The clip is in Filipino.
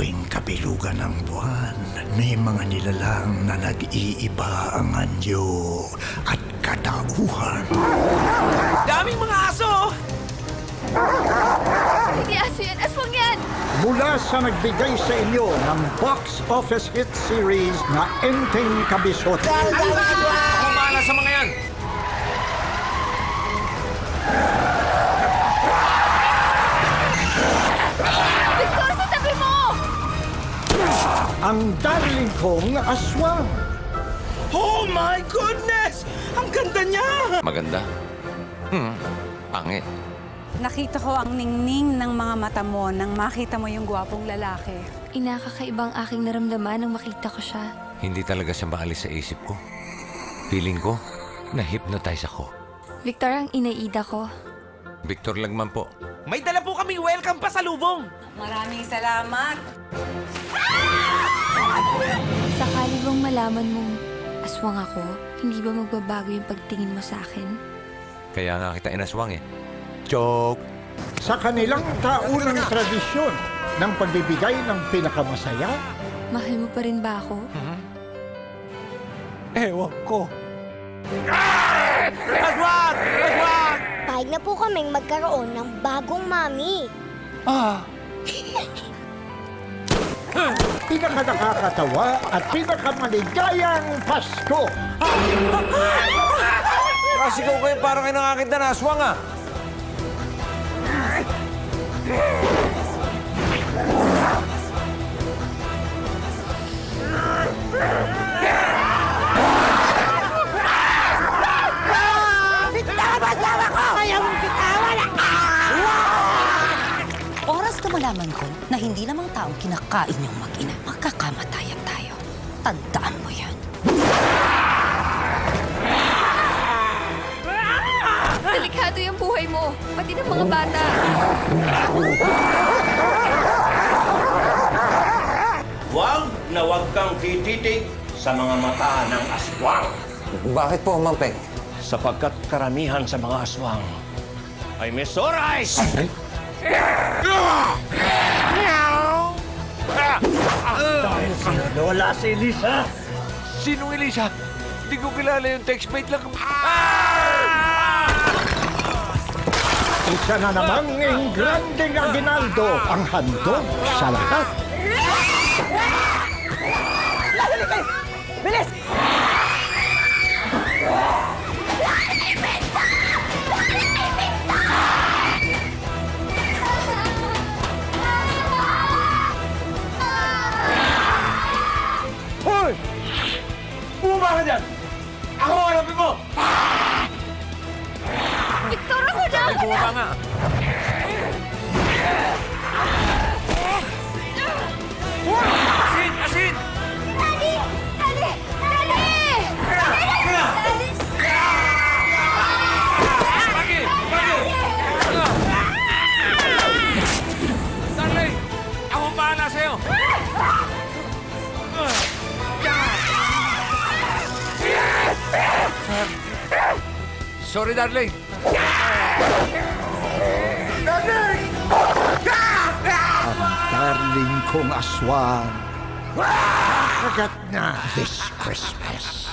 tuwing kabilugan ng buwan, may mga nilalang na nag-iiba ang anyo at katauhan. Daming mga aso! Hindi aso yan! Aswang yan! Mula sa nagbigay sa inyo ng box office hit series na Enteng Kabisot. Kumala sa mga yan! Victor, sa tabi mo! Ang darling kong aswang. Oh my goodness! Ang ganda niya! Maganda? Pangit. Nakita ko ang ningning ng mga mata mo nang makita mo yung gwapong lalaki. Inakakaibang aking naramdaman nang makita ko siya. Hindi talaga siya maalis sa isip ko. Feeling ko, na-hypnotize ako. Victor, ang inaida ko. Victor Lagman po. May dala po kaming welcome pa sa lubong! Maraming salamat! Sakali bang malaman mong aswang ako, hindi ba magbabago yung pagtingin mo sa akin? Kaya nga kita inaswang eh. Joke! Sa kanilang taunang tradisyon ng pagbibigay ng pinakamasaya, Mahal mo pa rin ba ako? Ewan ko. Aswang! Aswang! Pahig na po kaming magkaroon ng bagong mami. pinakanakakatawa at pinakamaligayang Pasko. Nakasigaw kayo parang kayo nakakita na aswang ah. Oras na malaman ko na hindi namang taong kinakain yung mag-ina. Magkakamatayan tayo. Tandaan mo yan. Delikado yung buhay mo, pati ng mga bata. Huwag na huwag kang tititig sa mga mata ng aswang. Bakit po, Mampeng? Sapagkat karamihan sa mga aswang ay may sore eyes! Dahil sinalola si Elisa, Sinong Elisa? Hindi ko kilala yung textmate lang. Isa na namang Engrandeng Aguinaldo ang handog sa lahat. Hoy! Bumaba ka dyan! Ako ang hanapin mo! Victor, ako na! Bumaba nga. Asin! Asin! Daddy! Daddy! Daddy! Bakit? Bakit? Darling! Ako ang bahala sa'yo! Sorry, darling. Ang darling kong aswang. Kagat na this Christmas.